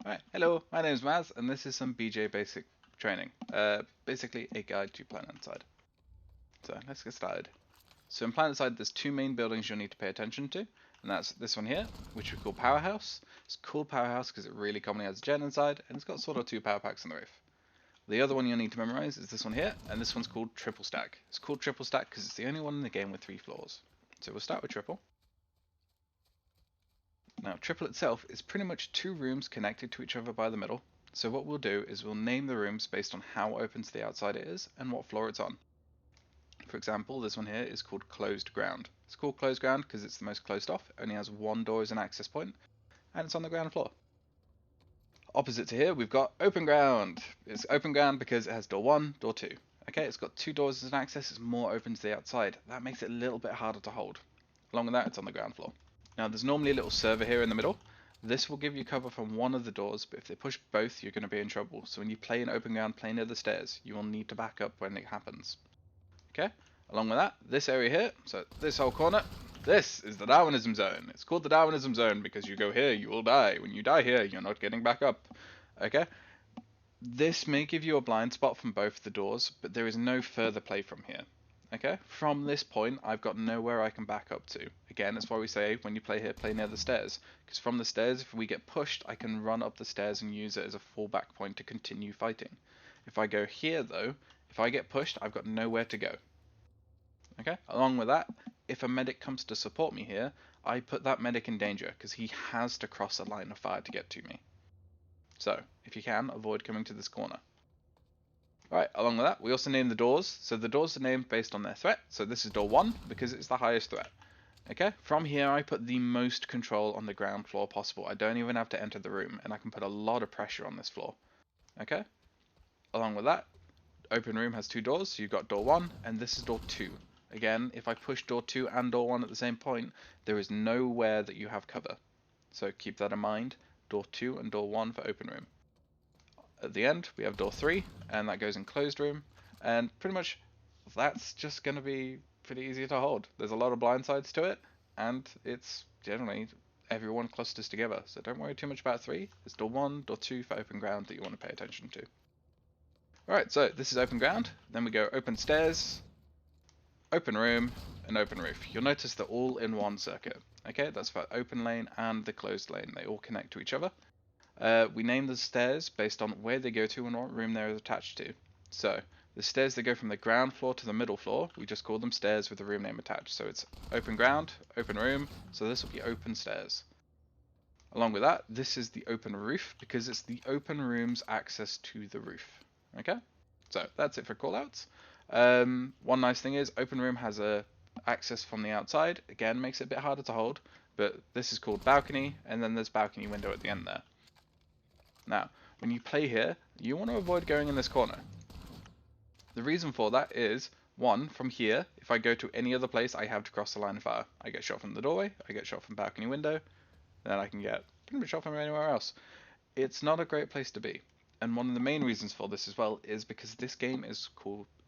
Alright, hello, my name is Maz, and this is some BJay basic training. Basically a guide to Planetside. So let's get started. So in Planetside, there's two main buildings you'll need to pay attention to, and that's this one here, which we call Powerhouse. It's called Powerhouse because it really commonly has a gen inside, and it's got sort of two power packs on the roof. The other one you'll need to memorize is this one here, and this one's called Triple Stack. It's called Triple Stack because it's the only one in the game with 3 floors. So we'll start with Triple. Now, triple itself is pretty much 2 rooms connected to each other by the middle. So what we'll do is we'll name the rooms based on how open to the outside it is and what floor it's on. For example, this one here is called Closed Ground. It's called Closed Ground because it's the most closed off, it only has 1 door as an access point, and it's on the ground floor. Opposite to here, we've got Open Ground. It's Open Ground because it has door 1, door 2. Okay, it's got 2 doors as an access, it's more open to the outside. That makes it a little bit harder to hold. Along with that, it's on the ground floor. Now there's normally a little server here in the middle. This will give you cover from one of the doors, but if they push both, you're going to be in trouble. So when you play in Open Ground, play near the stairs, you will need to back up when it happens. Okay? Along with that, this area here, so this whole corner, this is the Darwinism zone. It's called the Darwinism zone because you go here, you will die. When you die here, you're not getting back up. Okay? This may give you a blind spot from both the doors, but there is no further play from here. Okay, from this point, I've got nowhere I can back up to. Again, that's why we say when you play here, play near the stairs. Because from the stairs, if we get pushed, I can run up the stairs and use it as a fallback point to continue fighting. If I go here, though, if I get pushed, I've got nowhere to go. Okay, along with that, if a medic comes to support me here, I put that medic in danger because he has to cross a line of fire to get to me. So, if you can, avoid coming to this corner. Right, along with that, we also name the doors. So the doors are named based on their threat. So this is door 1 because it's the highest threat. Okay, from here I put the most control on the ground floor possible. I don't even have to enter the room, and I can put a lot of pressure on this floor. Okay, along with that, open room has 2 doors. So you've got door 1, and this is door 2. Again, if I push door 2 and door 1 at the same point, there is nowhere that you have cover. So keep that in mind. Door 2 and door 1 for open room. At the end, we have door 3, and that goes in closed room, and pretty much that's just going to be pretty easy to hold. There's a lot of blind sides to it, and it's generally everyone clusters together, so don't worry too much about 3. It's door 1, door 2 for open ground that you want to pay attention to. Alright, so this is open ground, then we go open stairs, open room, and open roof. You'll notice they're all in one circuit. Okay, that's for open lane and the closed lane. They all connect to each other. We name the stairs based on where they go to and what room they're attached to. So, the stairs that go from the ground floor to the middle floor, we just call them stairs with the room name attached. So it's open ground, open room, so this will be open stairs. Along with that, this is the open roof because it's the open room's access to the roof. Okay? So, that's it for callouts. One nice thing is, open room has a access from the outside. Again, makes it a bit harder to hold, but this is called balcony, and then there's balcony window at the end there. Now, when you play here, you want to avoid going in this corner. The reason for that is, 1, from here, if I go to any other place, I have to cross the line of fire. I get shot from the doorway, I get shot from balcony window, then I can get pretty much shot from anywhere else. It's not a great place to be. And one of the main reasons for this as well is because this game is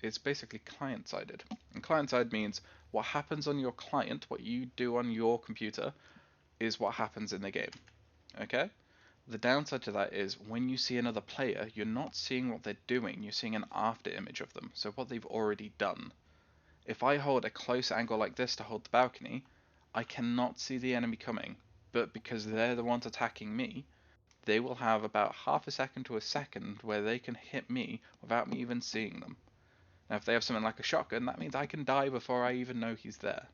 it's basically client-sided. And client-side means what happens on your client, what you do on your computer, is what happens in the game. Okay? The downside to that is when you see another player, you're not seeing what they're doing, you're seeing an after image of them, so what they've already done. If I hold a close angle like this to hold the balcony, I cannot see the enemy coming, but because they're the ones attacking me, they will have about half a second to a second where they can hit me without me even seeing them. Now if they have something like a shotgun, that means I can die before I even know he's there.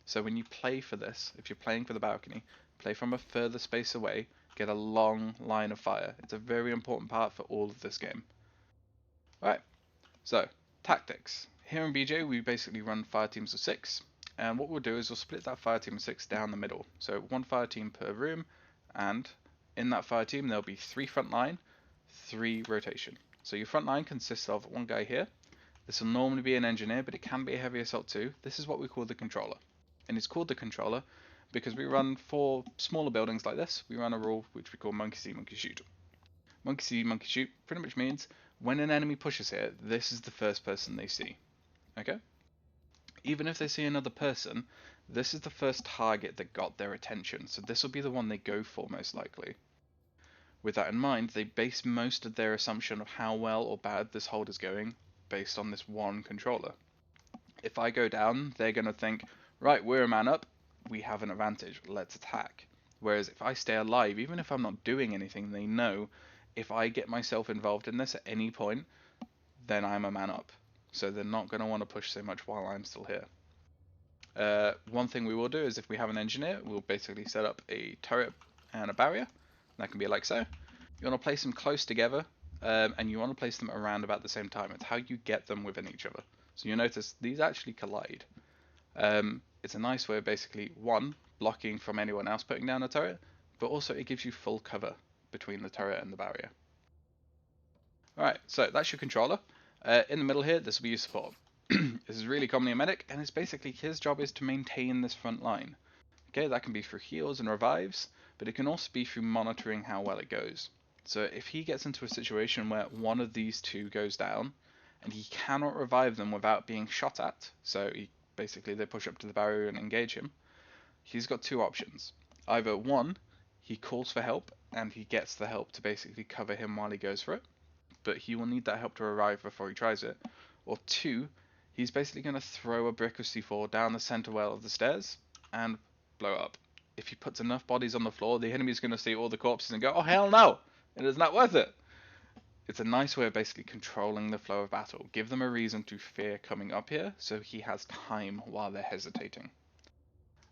So when you play for this, if you're playing for the balcony, play from a further space away, get a long line of fire. It's a very important part for all of this game. Alright, so tactics. Here in BJay we basically run fire teams of 6, and what we'll do is we'll split that fire team of 6 down the middle. So 1 fire team per room, and in that fire team there'll be 3 front line, 3 rotation. So your front line consists of 1 guy here. This will normally be an engineer, but it can be a heavy assault too. This is what we call the controller. And it's called the controller because we run, for smaller buildings like this, we run a rule which we call monkey see, monkey shoot. Monkey see, monkey shoot pretty much means when an enemy pushes here, this is the first person they see. Okay? Even if they see another person, this is the first target that got their attention, so this will be the one they go for most likely. With that in mind, they base most of their assumption of how well or bad this hold is going based on this one controller. If I go down, they're going to think, right, we're a man up, we have an advantage, let's attack. Whereas if I stay alive, even if I'm not doing anything, they know if I get myself involved in this at any point, then I'm a man up. So they're not going to want to push so much while I'm still here. One thing we will do is if we have an engineer, we'll basically set up a turret and a barrier. That can be like so. You want to place them close together, and you want to place them around about the same time. It's how you get them within each other. So you'll notice these actually collide. It's a nice way of basically, one, blocking from anyone else putting down a turret, but also it gives you full cover between the turret and the barrier. Alright, so that's your controller. In the middle here, this will be your support. This is really commonly a medic, and it's basically his job is to maintain this front line. Okay, that can be through heals and revives, but it can also be through monitoring how well it goes. So if he gets into a situation where one of these two goes down, and he cannot revive them without being shot at, so basically they push up to the barrier and engage him, he's got two options. Either one, he calls for help, and he gets the help to basically cover him while he goes for it, but he will need that help to revive before he tries it. Or two, he's basically going to throw a brick of C4 down the center well of the stairs and blow up. If he puts enough bodies on the floor, the enemy's going to see all the corpses and go, oh hell no, it is not worth it. It's a nice way of basically controlling the flow of battle. Give them a reason to fear coming up here, so he has time while they're hesitating.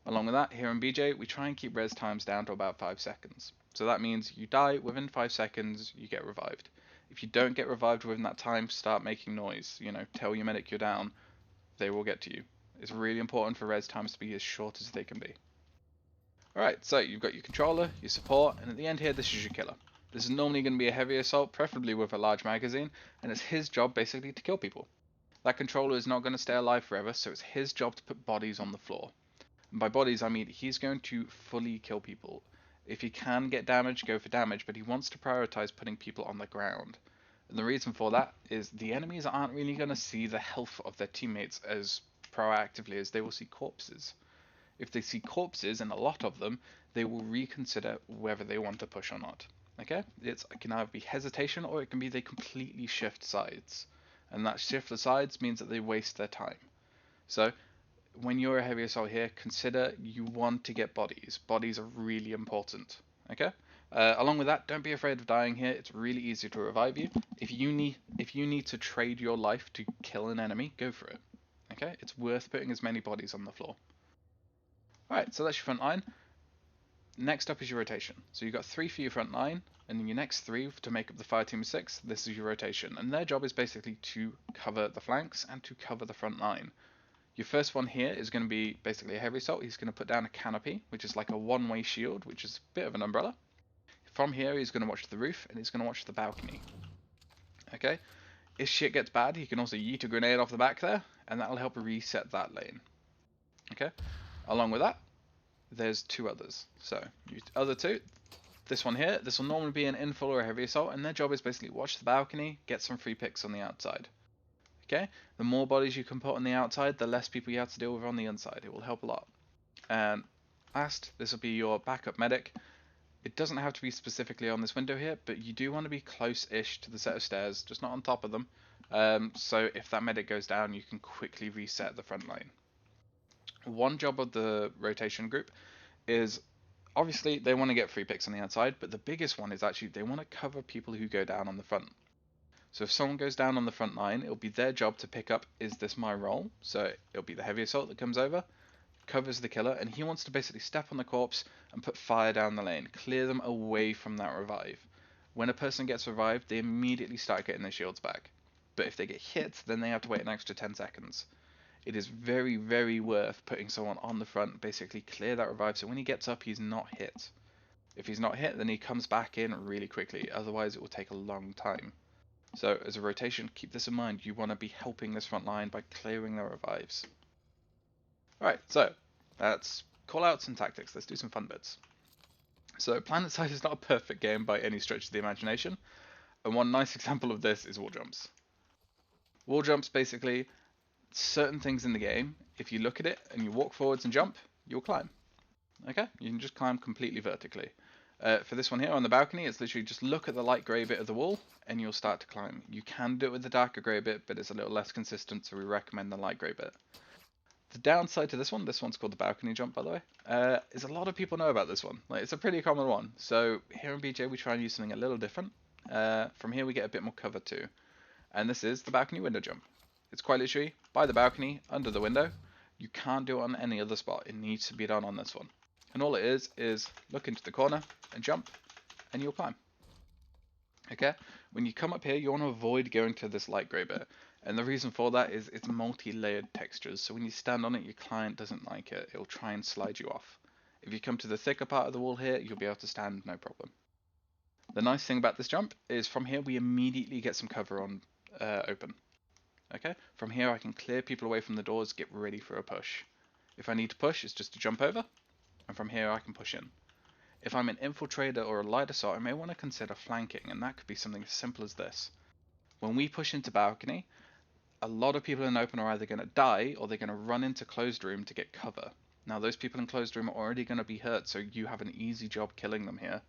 Along with that, here in BJay, we try and keep res times down to about 5 seconds. So that means you die within 5 seconds, you get revived. If you don't get revived within that time, start making noise. Tell your medic you're down. They will get to you. It's really important for res times to be as short as they can be. Alright, so you've got your controller, your support, and at the end here, this is your killer. This is normally going to be a heavy assault, preferably with a large magazine, and it's his job basically to kill people. That controller is not going to stay alive forever, so it's his job to put bodies on the floor. And by bodies, I mean he's going to fully kill people. If he can get damage, go for damage, but he wants to prioritize putting people on the ground. And the reason for that is the enemies aren't really going to see the health of their teammates as proactively as they will see corpses. If they see corpses, and a lot of them, they will reconsider whether they want to push or not. Okay? It can either be hesitation or it can be they completely shift sides. And that shift the sides means that they waste their time. So when you're a heavy assault here, consider you want to get bodies. Bodies are really important. Okay? Along with that, don't be afraid of dying here. It's really easy to revive you. If you need to trade your life to kill an enemy, go for it. Okay? It's worth putting as many bodies on the floor. Alright, so that's your front line. Next up is your rotation. So you've got 3 for your front line, and then your next 3 to make up the fire team of 6, this is your rotation. And their job is basically to cover the flanks and to cover the front line. Your first one here is going to be basically a heavy assault. He's going to put down a canopy, which is like a one-way shield, which is a bit of an umbrella. From here, he's going to watch the roof, and he's going to watch the balcony. Okay? If shit gets bad, he can also yeet a grenade off the back there, and that'll help reset that lane. Okay? Along with that, there's 2 others. So, other 2, this one here, this will normally be an infill or a heavy assault, and their job is basically watch the balcony, get some free picks on the outside. Okay, the more bodies you can put on the outside, the less people you have to deal with on the inside. It will help a lot. And last, this will be your backup medic. It doesn't have to be specifically on this window here, but you do want to be close-ish to the set of stairs, just not on top of them. So if that medic goes down, you can quickly reset the front line. One job of the rotation group is, obviously, they want to get free picks on the outside, but the biggest one is actually they want to cover people who go down on the front. So if someone goes down on the front line, it'll be their job to pick up, is this my role? So it'll be the heavy assault that comes over, covers the killer, and he wants to basically step on the corpse and put fire down the lane, clear them away from that revive. When a person gets revived, they immediately start getting their shields back. But if they get hit, then they have to wait an extra 10 seconds. It is very, very worth putting someone on the front, basically clear that revive, so when he gets up, he's not hit. If he's not hit, then he comes back in really quickly, otherwise it will take a long time. So as a rotation, keep this in mind. You want to be helping this front line by clearing their revives. Alright, so that's callouts and tactics. Let's do some fun bits. So Planetside is not a perfect game by any stretch of the imagination. And one nice example of this is wall jumps. Wall jumps, basically, certain things in the game, if you look at it and you walk forwards and jump, you'll climb. Okay? You can just climb completely vertically. For this one here on the balcony, it's literally just look at the light grey bit of the wall and you'll start to climb. You can do it with the darker grey bit, but it's a little less consistent, so we recommend the light grey bit. The downside to this one's called the balcony jump, by the way, is a lot of people know about this one. Like, it's a pretty common one. So here in BJay, we try and use something a little different. From here, we get a bit more cover too. And this is the balcony window jump. It's quite literally by the balcony, under the window. You can't do it on any other spot. It needs to be done on this one. And all it is look into the corner and jump, and you'll climb. Okay? When you come up here, you want to avoid going to this light grey bit. And the reason for that is it's multi-layered textures, so when you stand on it, your client doesn't like it. It'll try and slide you off. If you come to the thicker part of the wall here, you'll be able to stand no problem. The nice thing about this jump is from here, we immediately get some cover on open. Okay? From here, I can clear people away from the doors, get ready for a push. If I need to push, it's just to jump over, and from here, I can push in. If I'm an infiltrator or a light assault, I may want to consider flanking, and that could be something as simple as this. When we push into balcony, a lot of people in open are either going to die or they're going to run into closed room to get cover. Now those people in closed room are already going to be hurt, so you have an easy job killing them here.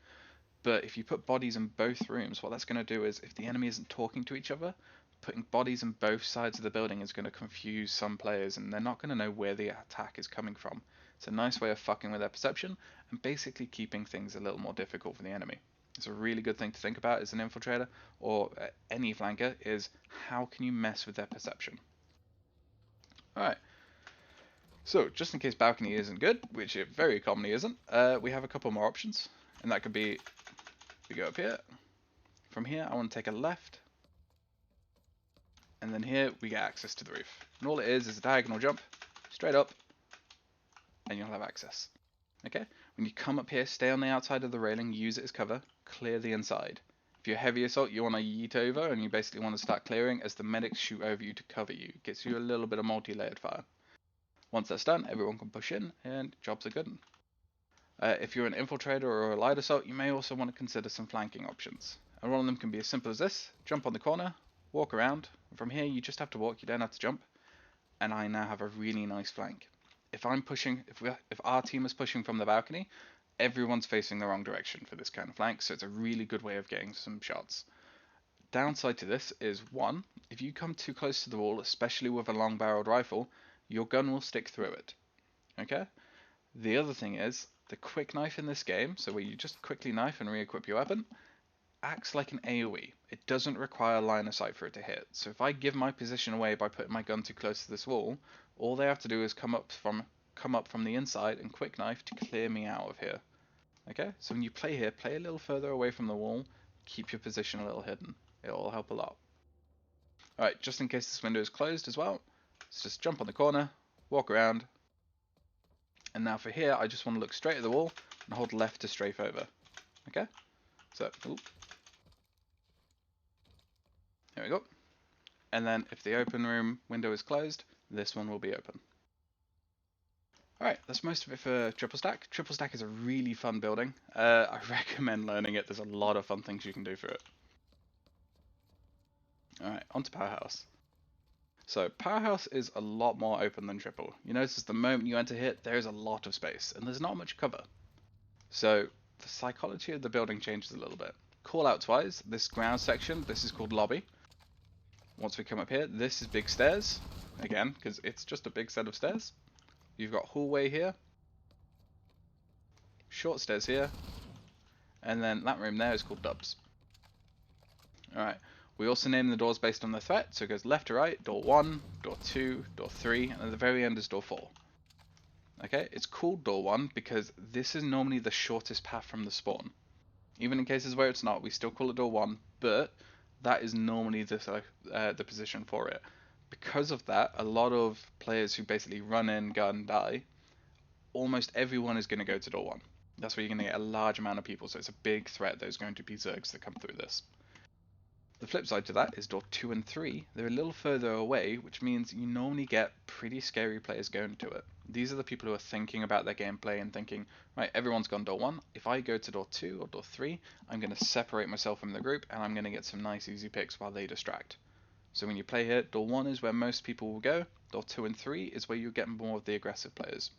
But if you put bodies in both rooms, what that's going to do is, if the enemy isn't talking to each other, putting bodies in both sides of the building is going to confuse some players, and they're not going to know where the attack is coming from. It's a nice way of fucking with their perception and basically keeping things a little more difficult for the enemy. It's a really good thing to think about as an infiltrator or any flanker, is how can you mess with their perception. Alright, so just in case balcony isn't good, which it very commonly isn't, we have a couple more options, and that could be, we go up here, from here I want to take a left, and then here we get access to the roof. And all it is a diagonal jump, straight up, and you'll have access. Okay? When you come up here, stay on the outside of the railing, use it as cover, clear the inside. If you're heavy assault, you want to yeet over, and you basically want to start clearing as the medics shoot over you to cover you. It gets you a little bit of multi-layered fire. Once that's done, everyone can push in, and jobs are good. If you're an infiltrator or a light assault, you may also want to consider some flanking options. And one of them can be as simple as this: jump on the corner, walk around. From here, you just have to walk, you don't have to jump. And I now have a really nice flank. If I'm pushing, if our team is pushing from the balcony, everyone's facing the wrong direction for this kind of flank, so it's a really good way of getting some shots. Downside to this is, one, if you come too close to the wall, especially with a long barreled rifle, your gun will stick through it. Okay? The other thing is, the quick knife in this game, so where you just quickly knife and re-equip your weapon, acts like an AoE. It doesn't require line of sight for it to hit. So if I give my position away by putting my gun too close to this wall, all they have to do is come up from the inside and quick knife to clear me out of here. Okay, so when you play here, play a little further away from the wall, keep your position a little hidden. It'll help a lot. Alright, just in case this window is closed as well, let's just jump on the corner, walk around, and now for here, I just want to look straight at the wall and hold left to strafe over. Okay, so, there we go. And then if the open room window is closed, this one will be open. Alright, that's most of it for Triple Stack. Triple Stack is a really fun building. I recommend learning it. There's a lot of fun things you can do for it. Alright, on to Powerhouse. So Powerhouse is a lot more open than Triple. You notice the moment you enter here, there's a lot of space, and there's not much cover. So the psychology of the building changes a little bit. Callouts wise, this ground section, this is called lobby. Once we come up here, this is big stairs. Again, because it's just a big set of stairs. You've got hallway here, short stairs here, and then that room there is called dubs. Alright, we also name the doors based on the threat, so it goes left to right, door 1, door 2, door 3, and at the very end is door 4. Okay, it's called door 1 because this is normally the shortest path from the spawn. Even in cases where it's not, we still call it door 1, but that is normally the position for it. Because of that, a lot of players who basically run in, gun, die, almost everyone is going to go to door 1. That's where you're going to get a large amount of people, so it's a big threat. There's going to be zergs that come through this. The flip side to that is door 2 and 3. They're a little further away, which means you normally get pretty scary players going to it. These are the people who are thinking about their gameplay and thinking, right, everyone's gone door 1. If I go to door 2 or door 3, I'm going to separate myself from the group, and I'm going to get some nice easy picks while they distract. So when you play here, door 1 is where most people will go, door 2 and 3 is where you get more of the aggressive players.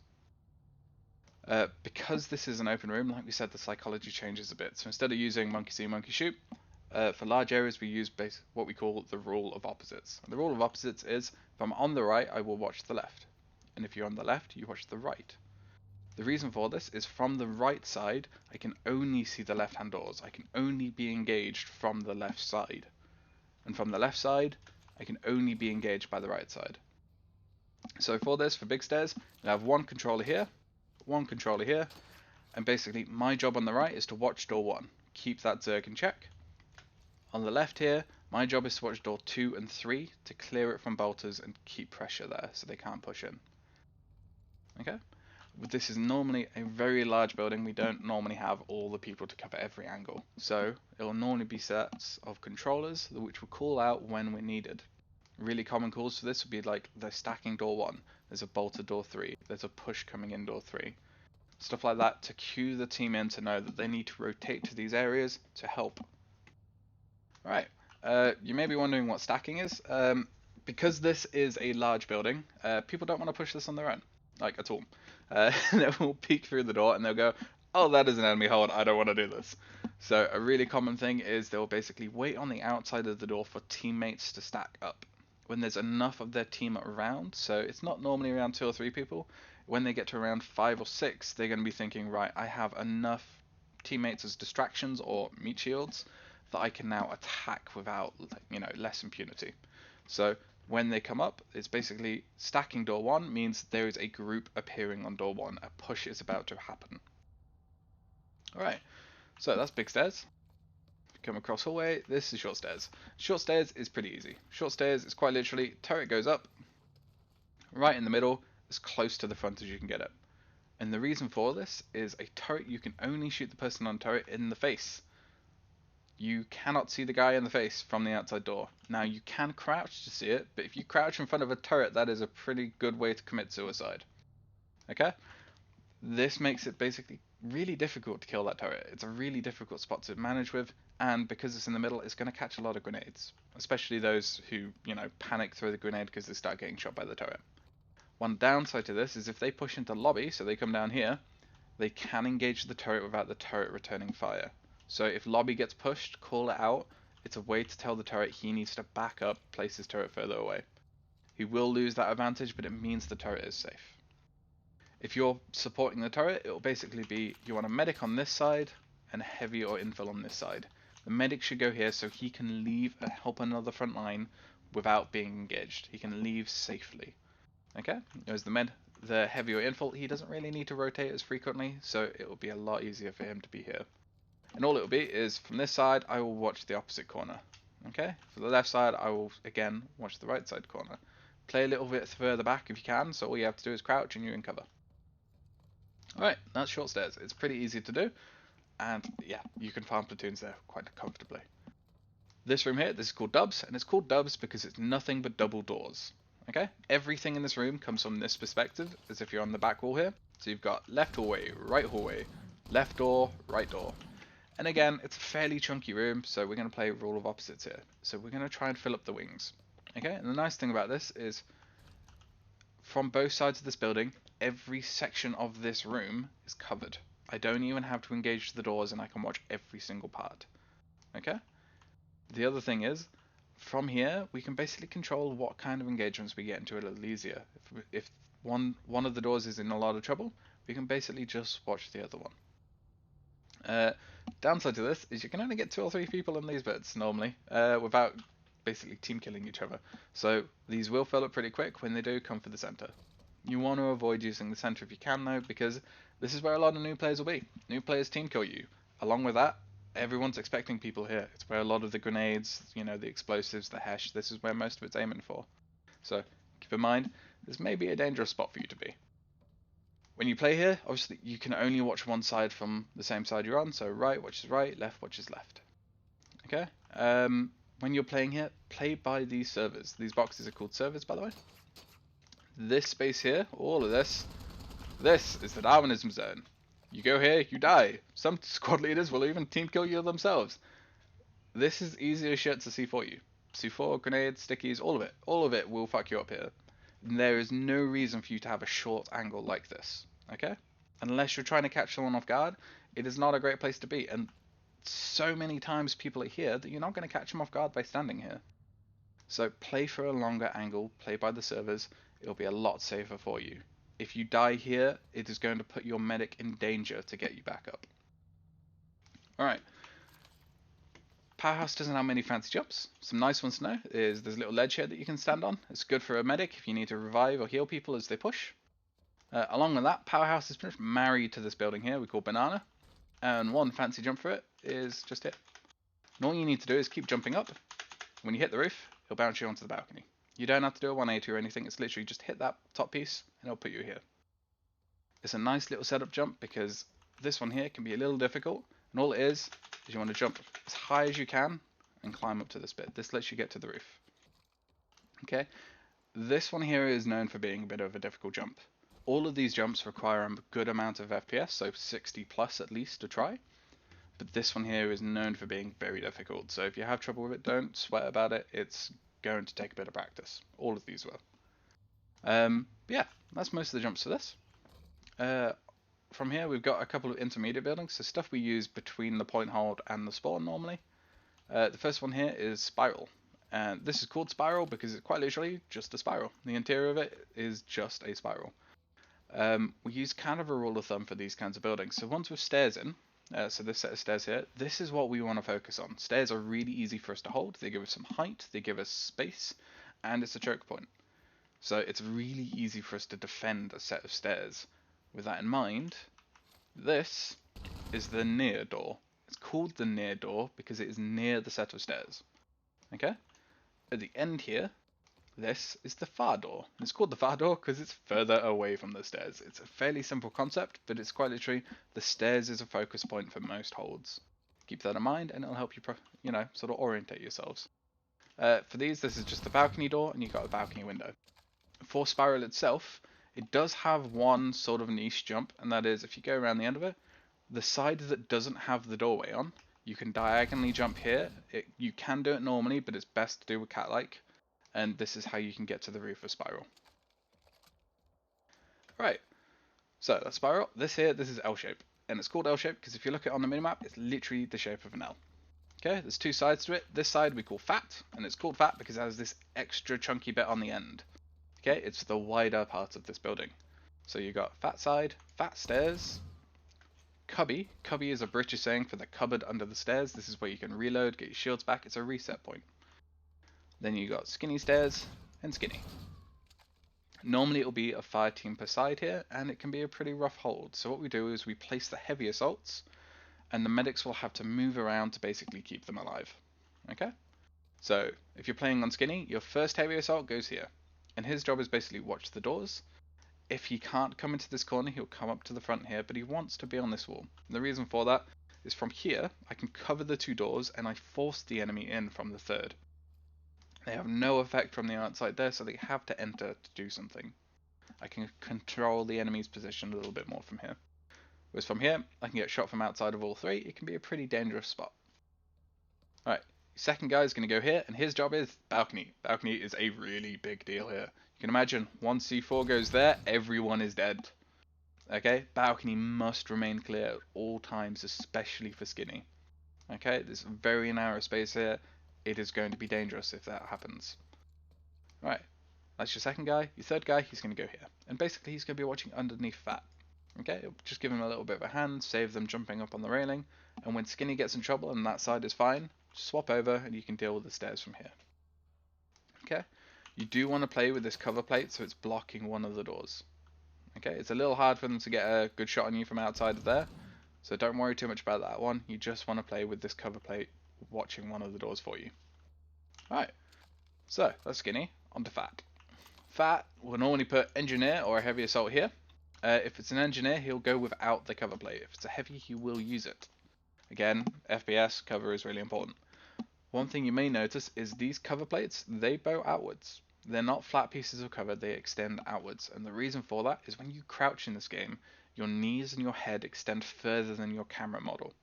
Because this is an open room, like we said, the psychology changes a bit. So instead of using monkey see, monkey shoot, for large areas we use what we call the rule of opposites. And the rule of opposites is, if I'm on the right, I will watch the left. And if you're on the left, you watch the right. The reason for this is from the right side, I can only see the left-hand doors. I can only be engaged from the left side. And from the left side, I can only be engaged by the right side. So for this, for big stairs, I have one controller here, and basically my job on the right is to watch door 1, keep that Zerg in check. On the left here, my job is to watch door 2 and 3 to clear it from bolters and keep pressure there so they can't push in. Okay? But this is normally a very large building. We don't normally have all the people to cover every angle. So it will normally be sets of controllers which will call out when we're needed. Really common calls for this would be like they're stacking door 1, there's a bolt at door 3, there's a push coming in door 3. Stuff like that to cue the team in to know that they need to rotate to these areas to help. Alright, you may be wondering what stacking is. Because this is a large building, people don't want to push this on their own, like at all. They will peek through the door and they'll go, oh, that is an enemy hold, I don't want to do this. So a really common thing is they'll basically wait on the outside of the door for teammates to stack up. When there's enough of their team around, so it's not normally around 2 or 3 people, when they get to around 5 or 6, they're going to be thinking, right, I have enough teammates as distractions or meat shields that I can now attack without, less impunity. So when they come up, it's basically stacking door 1 means there is a group appearing on door 1. A push is about to happen. Alright, so that's big stairs. Come across hallway, this is short stairs. Short stairs is pretty easy. Short stairs is quite literally, turret goes up, right in the middle, as close to the front as you can get it. And the reason for this is a turret, you can only shoot the person on turret in the face. You cannot see the guy in the face from the outside door. Now you can crouch to see it, but if you crouch in front of a turret, that is a pretty good way to commit suicide. Okay? This makes it basically really difficult to kill that turret. It's a really difficult spot to manage with, and because it's in the middle, it's going to catch a lot of grenades. Especially those who, panic through the grenade because they start getting shot by the turret. One downside to this is if they push into lobby, so they come down here, they can engage the turret without the turret returning fire. So if lobby gets pushed, call it out. It's a way to tell the turret he needs to back up, place his turret further away. He will lose that advantage, but it means the turret is safe. If you're supporting the turret, it will basically be you want a medic on this side and heavy or infill on this side. The medic should go here so he can leave and help another front line without being engaged. He can leave safely. Okay, there's the heavy or infill, he doesn't really need to rotate as frequently, so it will be a lot easier for him to be here. And all it will be is, from this side, I will watch the opposite corner. Okay, for the left side, I will, again, watch the right side corner. Play a little bit further back if you can, so all you have to do is crouch and you're in cover. Alright, that's short stairs. It's pretty easy to do, and yeah, you can farm platoons there quite comfortably. This room here, this is called dubs, and it's called dubs because it's nothing but double doors. Okay, everything in this room comes from this perspective, as if you're on the back wall here. So you've got left hallway, left door, right door. And again, it's a fairly chunky room, so we're going to play rule of opposites here. So we're going to try and fill up the wings. Okay, and the nice thing about this is, from both sides of this building, every section of this room is covered. I don't even have to engage the doors and I can watch every single part. Okay? The other thing is, from here, we can basically control what kind of engagements we get into a little easier. If one of the doors is in a lot of trouble, we can basically just watch the other one. Downside to this is you can only get 2 or 3 people in these bits normally, without basically team killing each other. So these will fill up pretty quick. When they do, come for the center. You want to avoid using the center if you can though, because this is where a lot of new players will be. New players team kill you. Along with that, everyone's expecting people here. It's where a lot of the grenades, the explosives, the hash, this is where most of it's aiming for. So keep in mind, this may be a dangerous spot for you to be. When you play here, obviously you can only watch one side from the same side you're on, so right watches right, left watches left. Okay? When you're playing here, play by these servers. These boxes are called servers, by the way. This space here, all of this is the Darwinism zone. You go here, you die. Some squad leaders will even team kill you themselves. This is easier shit to see for you. C4, grenades, stickies, all of it will fuck you up here. And there is no reason for you to have a short angle like this. Okay? Unless you're trying to catch someone off guard, it is not a great place to be. And so many times people are here that you're not going to catch them off guard by standing here. So play for a longer angle, play by the servers, it'll be a lot safer for you. If you die here, it is going to put your medic in danger to get you back up. Alright. Powerhouse doesn't have many fancy jumps. Some nice ones to know is there's a little ledge here that you can stand on. It's good for a medic if you need to revive or heal people as they push. Along with that, Powerhouse is pretty much married to this building here we call Banana. And one fancy jump for it is just hit. And all you need to do is keep jumping up. When you hit the roof, he'll bounce you onto the balcony. You don't have to do a 180 or anything, it's literally just hit that top piece and it'll put you here. It's a nice little setup jump because this one here can be a little difficult, and all it is you want to jump as high as you can and climb up to this bit. This lets you get to the roof. Okay, this one here is known for being a bit of a difficult jump. All of these jumps require a good amount of FPS, so 60 plus at least to try. But this one here is known for being very difficult, so if you have trouble with it, don't sweat about it. It's going to take a bit of practice. All of these will. Yeah, that's most of the jumps for this. From here, we've got a couple of intermediate buildings, so stuff we use between the point hold and the spawn normally. The first one here is Spiral, and this is called Spiral because it's quite literally just a spiral. The interior of it is just a spiral. We use kind of a rule of thumb for these kinds of buildings. So ones with stairs in, so this set of stairs here, this is what we want to focus on. Stairs are really easy for us to hold. They give us some height, they give us space, and it's a choke point. So it's really easy for us to defend a set of stairs. With that in mind, this is the near door. It's called the near door because it is near the set of stairs. Okay? At the end here, this is the far door. It's called the far door because it's further away from the stairs. It's a fairly simple concept, but it's quite literally the stairs is a focus point for most holds. Keep that in mind and it'll help you, sort of orientate yourselves. For these, this is just the balcony door and you've got a balcony window. For Spiral itself, it does have one sort of niche jump, and that is if you go around the end of it, the side that doesn't have the doorway on, you can diagonally jump here. You can do it normally, but it's best to do with cat-like. And this is how you can get to the roof of Spiral. Right, so that's Spiral. This is L-shape. And it's called L-shape because if you look at it on the minimap, it's literally the shape of an L. Okay, there's two sides to it. This side we call Fat, and it's called Fat because it has this extra chunky bit on the end. Okay, it's the wider part of this building. So you got Fat side, Fat stairs, Cubby. Cubby is a British saying for the cupboard under the stairs. This is where you can reload, get your shields back. It's a reset point. Then you got Skinny stairs and Skinny. Normally it'll be a fire team per side here, and it can be a pretty rough hold. So what we do is we place the heavy assaults, and the medics will have to move around to basically keep them alive. Okay? So if you're playing on Skinny, your first heavy assault goes here. And his job is basically watch the doors. If he can't come into this corner, he'll come up to the front here, but he wants to be on this wall. And the reason for that is from here, I can cover the two doors and I force the enemy in from the third. They have no effect from the outside there, so they have to enter to do something. I can control the enemy's position a little bit more from here. Whereas from here, I can get shot from outside of all three. It can be a pretty dangerous spot. Alright. Second guy is going to go here, and his job is balcony. Balcony is a really big deal here. You can imagine, once C4 goes there, everyone is dead. Okay, balcony must remain clear at all times, especially for Skinny. Okay, there's a very narrow space here. It is going to be dangerous if that happens. Alright, that's your second guy. Your third guy, he's going to go here. And basically he's going to be watching underneath Fat. Okay, just give him a little bit of a hand, save them jumping up on the railing. And when Skinny gets in trouble and that side is fine, swap over and you can deal with the stairs from here. Okay, you do want to play with this cover plate so it's blocking one of the doors. Okay, it's a little hard for them to get a good shot on you from outside of there, so don't worry too much about that one. You just want to play with this cover plate watching one of the doors for you. Alright, so that's Skinny. On to Fat. Fat will normally put Engineer or a heavy assault here. If it's an Engineer, he'll go without the cover plate. If it's a heavy, he will use it. Again, FPS, cover is really important. One thing you may notice is these cover plates, they bow outwards. They're not flat pieces of cover, they extend outwards. And the reason for that is when you crouch in this game, your knees and your head extend further than your camera model.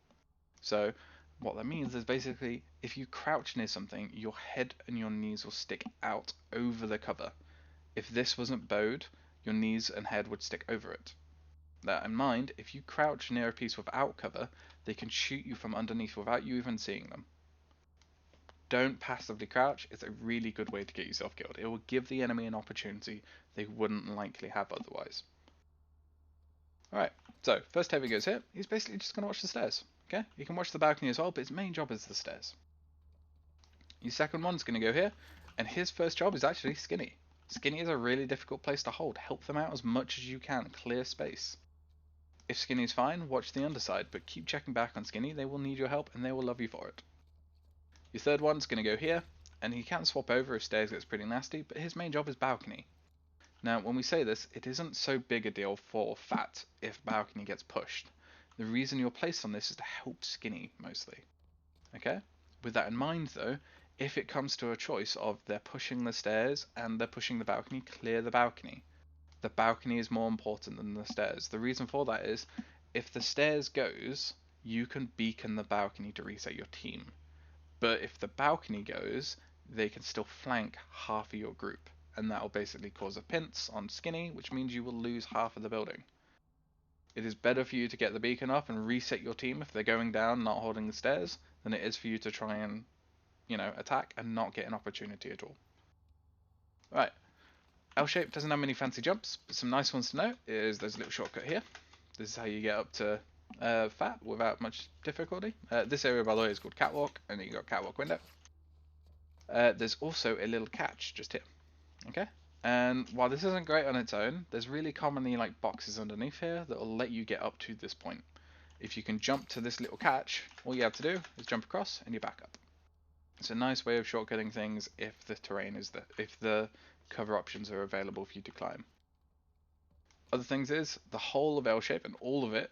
So what that means is basically if you crouch near something, your head and your knees will stick out over the cover. If this wasn't bowed, your knees and head would stick over it. that in mind, if you crouch near a piece without cover, they can shoot you from underneath without you even seeing them. Don't passively crouch. It's a really good way to get yourself killed. It will give the enemy an opportunity they wouldn't likely have otherwise. Alright, so first time he goes here, he's basically just going to watch the stairs. Okay, he can watch the balcony as well, but his main job is the stairs. Your second one's going to go here, and his first job is actually Skinny. Skinny is a really difficult place to hold. Help them out as much as you can. Clear space. If Skinny's fine, watch the underside, but keep checking back on Skinny. They will need your help, and they will love you for it. Your third one's going to go here, and he can swap over if stairs gets pretty nasty, but his main job is balcony. Now, when we say this, it isn't so big a deal for Fat if balcony gets pushed. The reason you're placed on this is to help Skinny, mostly. Okay? With that in mind, though, if it comes to a choice of they're pushing the stairs and they're pushing the balcony, clear the balcony. The balcony is more important than the stairs. The reason for that is, if the stairs goes, you can beacon the balcony to reset your team. But if the balcony goes, they can still flank half of your group. And that will basically cause a pinch on Skinny, which means you will lose half of the building. It is better for you to get the beacon up and reset your team if they're going down, not holding the stairs, than it is for you to try and, attack and not get an opportunity at all. Right. Lshape doesn't have many fancy jumps, but some nice ones to know is there's a little shortcut here. This is how you get up to Fat without much difficulty. This area, by the way, is called Catwalk, and you got Catwalk window. There's also a little catch just here. Okay, and while this isn't great on its own, there's really commonly like boxes underneath here that will let you get up to this point. If you can jump to this little catch, all you have to do is jump across and you're back up. It's a nice way of shortcutting things if the terrain is if the cover options are available for you to climb. Other things is the whole of Lshape and all of it,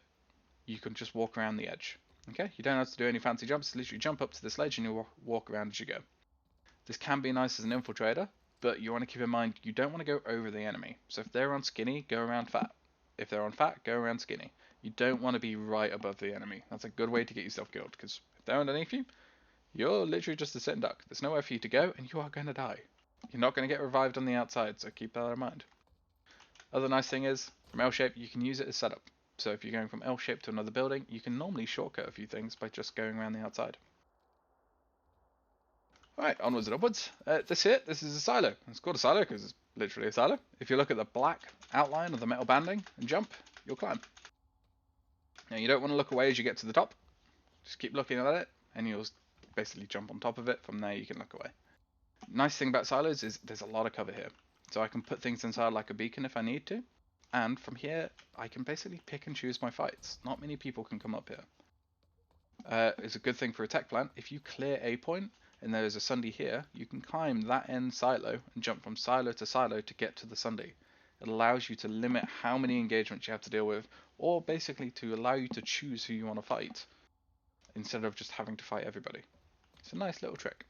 you can just walk around the edge. Okay, you don't have to do any fancy jumps. Literally jump up to this ledge and you walk around as you go. This can be nice as an infiltrator, but you want to keep in mind you don't want to go over the enemy. So if they're on Skinny, go around Fat. If they're on Fat, go around Skinny. You don't want to be right above the enemy. That's a good way to get yourself killed, because if they're underneath you, you're literally just a sitting duck. There's nowhere for you to go, and you are going to die. You're not going to get revived on the outside, so keep that in mind. Other nice thing is, from Lshape, you can use it as setup. So if you're going from Lshape to another building, you can normally shortcut a few things by just going around the outside. Alright, onwards and upwards. This is a silo. It's called a silo because it's literally a silo. If you look at the black outline of the metal banding and jump, you'll climb. Now you don't want to look away as you get to the top. Just keep looking at it and you'll basically jump on top of it. From there you can look away. Nice thing about silos is there's a lot of cover here. So I can put things inside like a beacon if I need to. And from here, I can basically pick and choose my fights. Not many people can come up here. It's a good thing for a tech plant. If you clear a point, and there is a Sunday here, you can climb that end silo and jump from silo to get to the Sunday. It allows you to limit how many engagements you have to deal with, or basically to allow you to choose who you want to fight, instead of just having to fight everybody. It's a nice little trick.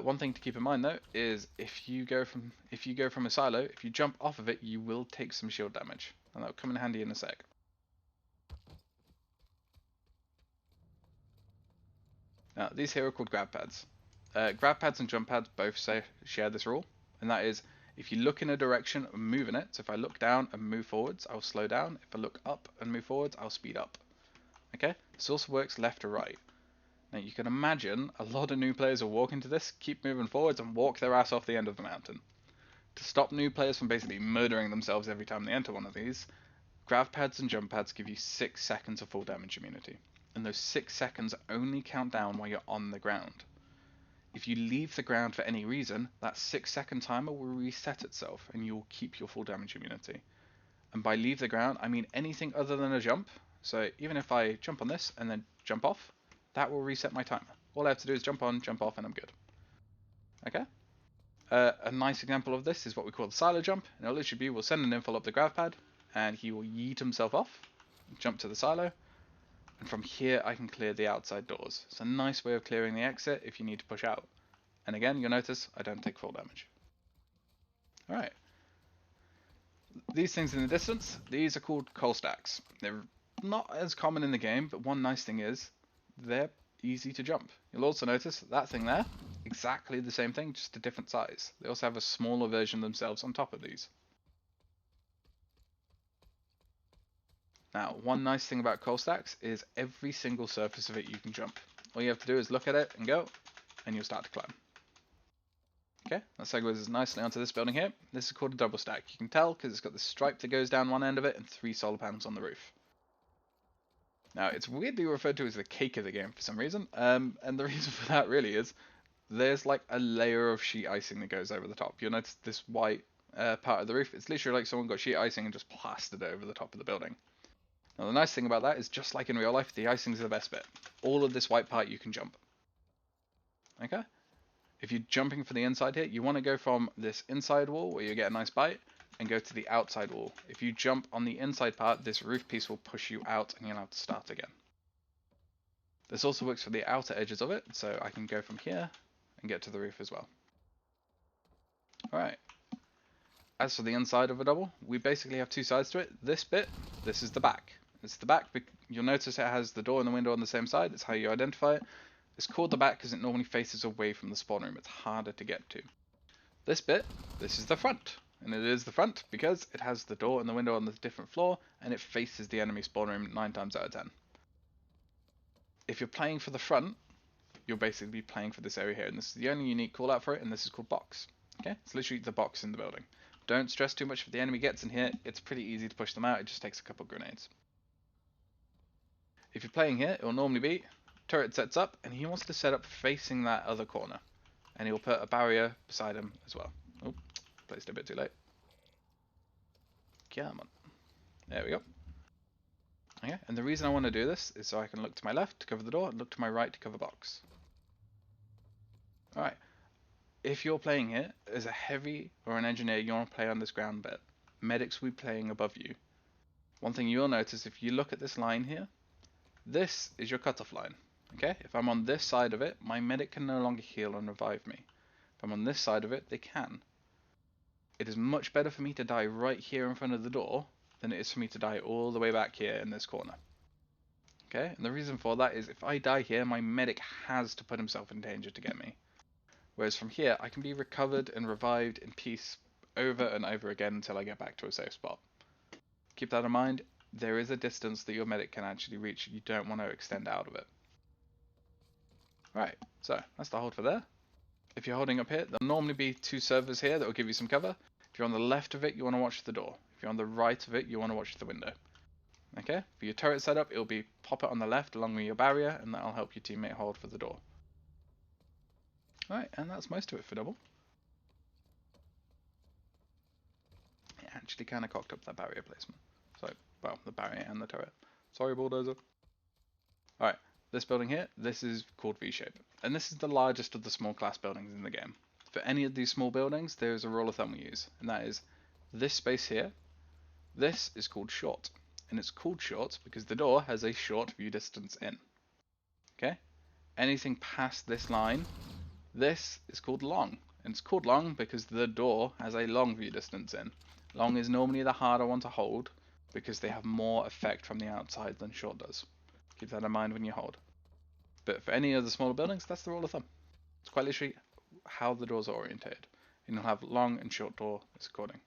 One thing to keep in mind though is if you go from a silo, if you jump off of it, you will take some shield damage, and that'll come in handy in a sec. Now, these here are called Gravpads. Gravpads and jump pads both share this rule, and that is if you look in a direction and move in it, so if I look down and move forwards, I'll slow down. If I look up and move forwards, I'll speed up. Okay? This also works left to right. Now, you can imagine a lot of new players will walk into this, keep moving forwards, and walk their ass off the end of the mountain. To stop new players from basically murdering themselves every time they enter one of these, Gravpads and jump pads give you 6 seconds of full damage immunity. And those 6 seconds only count down while you're on the ground. If you leave the ground for any reason, that 6-second timer will reset itself and you will keep your full damage immunity. And by leave the ground, I mean anything other than a jump. So even if I jump on this and then jump off, that will reset my timer. All I have to do is jump on, jump off, and I'm good. Okay? A nice example of this is what we call the silo jump. And it'll literally be, we'll send an infil up the grav pad, and he will yeet himself off, jump to the silo, and from here I can clear the outside doors. It's a nice way of clearing the exit if you need to push out. And again, you'll notice I don't take full damage. Alright. These things in the distance, these are called coal stacks. They're not as common in the game, but one nice thing is they're easy to jump. You'll also notice that thing there, exactly the same thing, just a different size. They also have a smaller version themselves on top of these. Now, one nice thing about coal stacks is every single surface of it you can jump. All you have to do is look at it and go, and you'll start to climb. Okay, that segues nicely onto this building here. This is called a double stack. You can tell because it's got this stripe that goes down one end of it and 3 solar panels on the roof. Now, it's weirdly referred to as the cake of the game for some reason, and the reason for that really is there's like a layer of sheet icing that goes over the top. You'll notice this white part of the roof. It's literally like someone got sheet icing and just plastered it over the top of the building. Now, the nice thing about that is just like in real life, the icing is the best bit. All of this white part you can jump. Okay? If you're jumping for the inside here, you want to go from this inside wall where you get a nice bite and go to the outside wall. If you jump on the inside part, this roof piece will push you out and you'll have to start again. This also works for the outer edges of it, so I can go from here and get to the roof as well. Alright. As for the inside of a double, we basically have 2 sides to it. This bit, this is the back. It's the back. You'll notice it has the door and the window on the same side. It's how you identify it. It's called the back because it normally faces away from the spawn room. It's harder to get to. This bit, this is the front. And it is the front because it has the door and the window on the different floor and it faces the enemy spawn room 9 times out of 10. If you're playing for the front, you'll basically be playing for this area here. And this is the only unique callout for it, and this is called box. Okay, it's literally the box in the building. Don't stress too much if the enemy gets in here. It's pretty easy to push them out. It just takes a couple of grenades. If you're playing here, it will normally be turret sets up, and he wants to set up facing that other corner. And he'll put a barrier beside him as well. Oh, placed it a bit too late. Come on. There we go. Okay, and the reason I want to do this is so I can look to my left to cover the door and look to my right to cover box. Alright. If you're playing here as a heavy or an engineer, you want to play on this ground bit. Medics will be playing above you. One thing you'll notice if you look at this line here, this is your cutoff line. Okay, if I'm on this side of it, my medic can no longer heal and revive me. If I'm on this side of it, they can. It is much better for me to die right here in front of the door than it is for me to die all the way back here in this corner. Okay, and the reason for that is if I die here, my medic has to put himself in danger to get me. Whereas from here, I can be recovered and revived in peace over and over again until I get back to a safe spot. Keep that in mind. There is a distance that your medic can actually reach. You don't want to extend out of it. Right, so that's the hold for there. If you're holding up here, there'll normally be 2 servers here that will give you some cover. If you're on the left of it, you want to watch the door. If you're on the right of it, you want to watch the window. Okay, for your turret setup, it'll be pop it on the left along with your barrier, and that'll help your teammate hold for the door. Alright, and that's most of it for double. It actually kind of cocked up that barrier placement. So, well, the barrier and the turret. Sorry, bulldozer. Alright, this building here, this is called Vshape. And this is the largest of the small class buildings in the game. For any of these small buildings, there is a rule of thumb we use, and that is this space here. This is called short, and it's called short because the door has a short view distance in. Okay? Anything past this line, this is called long, and it's called long because the door has a long view distance in. Long is normally the harder one to hold because they have more effect from the outside than short does. Keep that in mind when you hold. But for any of the smaller buildings, that's the rule of thumb. It's quite literally how the doors are orientated. And you'll have long and short door as according.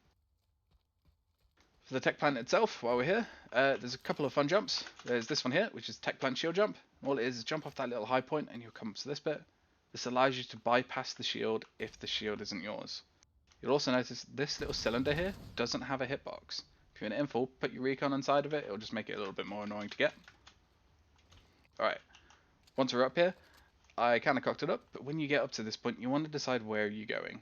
For the tech plant itself, while we're here, there's a couple of fun jumps. There's this one here, which is tech plant shield jump. All it is jump off that little high point and you'll come up to this bit. This allows you to bypass the shield if the shield isn't yours. You'll also notice this little cylinder here doesn't have a hitbox. If you're in info, put your recon inside of it, it'll just make it a little bit more annoying to get. Alright, once we're up here, I kind of cocked it up, but when you get up to this point, you want to decide where you're going.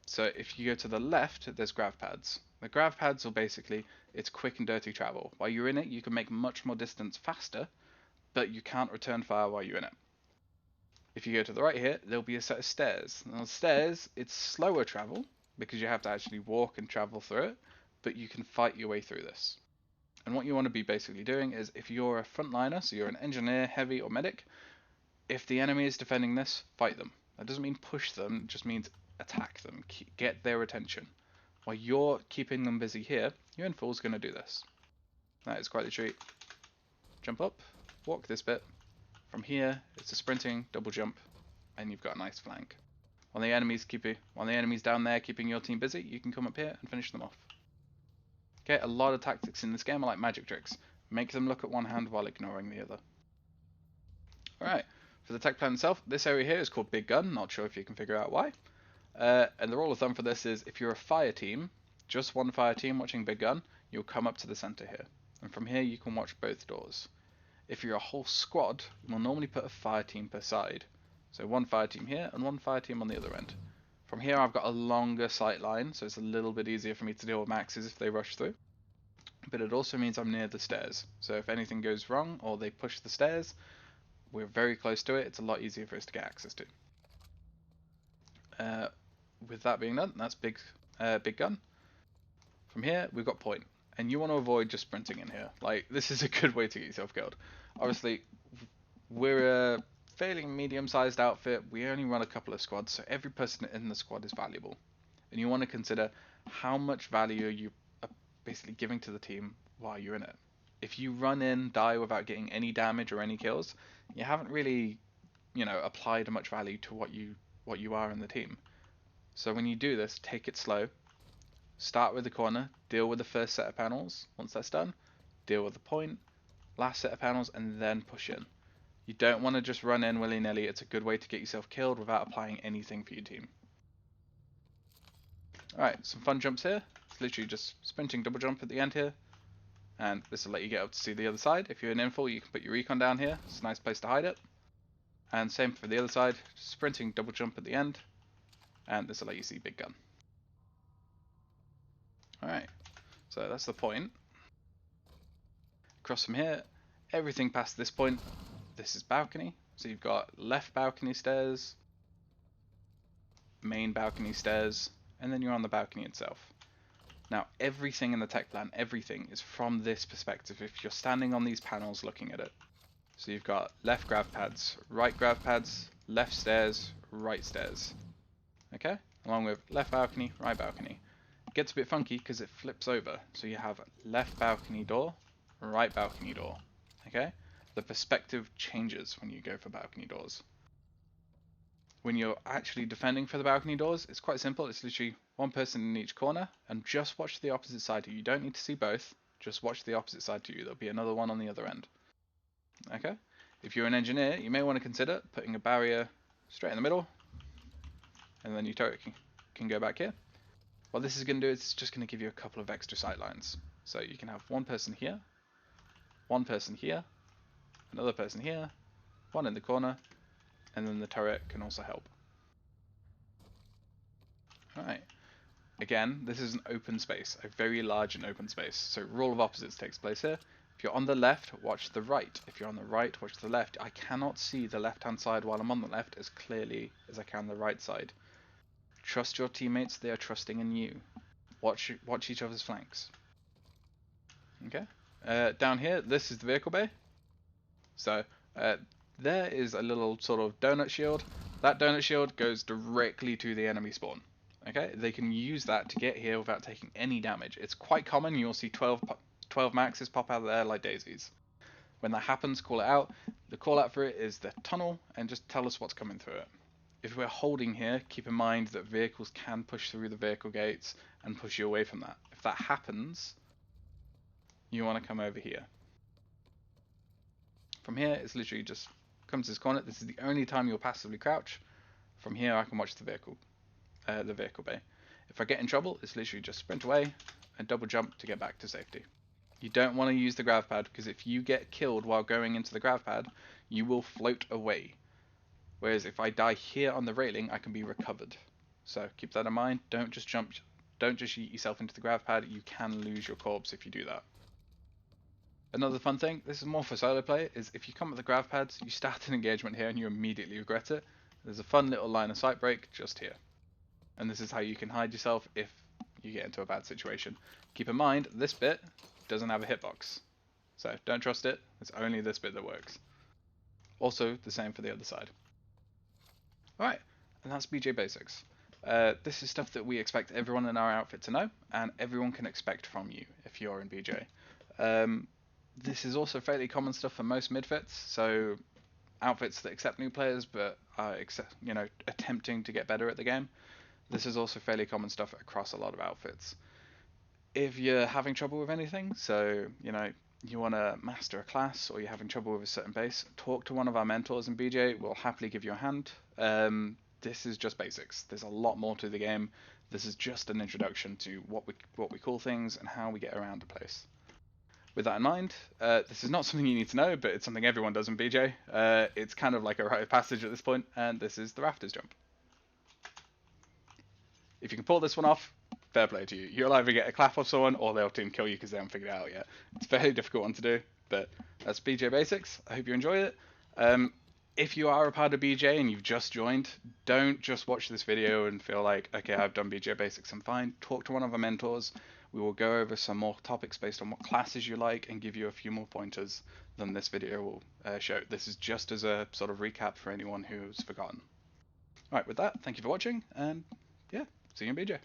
So if you go to the left, there's Gravpads. The Gravpads will basically, it's quick and dirty travel. While you're in it, you can make much more distance faster, but you can't return fire while you're in it. If you go to the right here, there'll be a set of stairs. Now the stairs, it's slower travel, because you have to actually walk and travel through it, but you can fight your way through this. And what you want to be basically doing is, if you're a frontliner, so you're an engineer, heavy, or medic, if the enemy is defending this, fight them. That doesn't mean push them, it just means attack them, get their attention. While you're keeping them busy here, your info is going to do this. That is quite the treat. Jump up, walk this bit. From here, it's a sprinting double jump, and you've got a nice flank. While the enemy's down there keeping your team busy, you can come up here and finish them off. Okay, a lot of tactics in this game are like magic tricks. Make them look at one hand while ignoring the other. Alright, for the tech plan itself, this area here is called Big Gun, not sure if you can figure out why. And the rule of thumb for this is if you're a fire team, just one fire team watching Big Gun, you'll come up to the center here. And from here you can watch both doors. If you're a whole squad, we'll normally put a fire team per side. So one fire team here and one fire team on the other end. From here I've got a longer sight line, so it's a little bit easier for me to deal with maxes if they rush through. But it also means I'm near the stairs, so if anything goes wrong or they push the stairs, we're very close to it, it's a lot easier for us to get access to. With that being done, that's Big Gun. From here, we've got Point, and you want to avoid just sprinting in here. Like, this is a good way to get yourself killed. Obviously, we're a fairly medium-sized outfit, we only run a couple of squads, so every person in the squad is valuable. And you want to consider how much value you are basically giving to the team while you're in it. If you run in, die without getting any damage or any kills, you haven't really, applied much value to what you are in the team. So when you do this, take it slow. Start with the corner, deal with the first set of panels. Once that's done, deal with the point, last set of panels, and then push in. You don't want to just run in willy-nilly. It's a good way to get yourself killed without applying anything for your team. Alright, some fun jumps here. It's literally just sprinting double jump at the end here. And this will let you get up to see the other side. If you're in infill, you can put your recon down here. It's a nice place to hide it. And same for the other side. Sprinting double jump at the end. And this will let you see Big Gun. Alright, so that's the point. Across from here, everything past this point, this is balcony. So you've got left balcony stairs, main balcony stairs, and then you're on the balcony itself. Now everything in the tech plan, everything is from this perspective if you're standing on these panels looking at it. So you've got left Gravpads, right Gravpads, left stairs, right stairs. Okay? Along with left balcony, right balcony. It gets a bit funky because it flips over. So you have left balcony door, right balcony door. Okay? The perspective changes when you go for balcony doors. When you're actually defending for the balcony doors, it's quite simple. It's literally one person in each corner and just watch the opposite side to you. You don't need to see both, just watch the opposite side to you. There'll be another one on the other end. Okay? If you're an engineer, you may want to consider putting a barrier straight in the middle, and then your turret can go back here. What this is going to do is it's just going to give you a couple of extra sight lines. So you can have one person here, another person here, one in the corner, and then the turret can also help. Alright. Again, this is an open space, a very large and open space. So rule of opposites takes place here. If you're on the left, watch the right. If you're on the right, watch the left. I cannot see the left-hand side while I'm on the left as clearly as I can the right side. Trust your teammates, they are trusting in you. Watch each other's flanks. Okay. Down here, this is the vehicle bay. So there is a little sort of donut shield. That donut shield goes directly to the enemy spawn. Okay, they can use that to get here without taking any damage. It's quite common. You'll see 12 maxes pop out of there like daisies. When that happens, call it out. The call out for it is the tunnel, and just tell us what's coming through it. If we're holding here, keep in mind that vehicles can push through the vehicle gates and push you away from that. If that happens, you want to come over here. From here, it's literally just come to this corner. This is the only time you'll passively crouch. From here, I can watch the vehicle bay. If I get in trouble, it's literally just sprint away and double jump to get back to safety. You don't want to use the Gravpad because if you get killed while going into the Gravpad, you will float away. Whereas if I die here on the railing, I can be recovered. So keep that in mind. Don't just yeet yourself into the Gravpad. You can lose your corpse if you do that. Another fun thing, this is more for solo play, is if you come with the Gravpads, you start an engagement here and you immediately regret it. There's a fun little line of sight break just here. And this is how you can hide yourself if you get into a bad situation. Keep in mind, this bit doesn't have a hitbox. So don't trust it, it's only this bit that works. Also, the same for the other side. Alright, and that's BJay Basics. This is stuff that we expect everyone in our outfit to know, and everyone can expect from you if you're in BJay. This is also fairly common stuff for most midfits, so outfits that accept new players but are attempting to get better at the game. This is also fairly common stuff across a lot of outfits. If you're having trouble with anything, so you want to master a class or you're having trouble with a certain base, talk to one of our mentors in BJay. We'll happily give you a hand. This is just basics. There's a lot more to the game. This is just an introduction to what we call things and how we get around a place. With that in mind, this is not something you need to know, but it's something everyone does in BJay. It's kind of like a rite of passage at this point, and this is the rafters jump. If you can pull this one off, fair play to you. You'll either get a clap off someone or they'll team kill you because they haven't figured it out yet. It's a very difficult one to do, but that's BJay Basics. I hope you enjoy it. If you are a part of BJay and you've just joined, don't just watch this video and feel like, okay, I've done BJay Basics, I'm fine. Talk to one of our mentors. We will go over some more topics based on what classes you like and give you a few more pointers than this video will show. This is just as a sort of recap for anyone who's forgotten. Alright, with that, thank you for watching, and yeah, see you in BJay.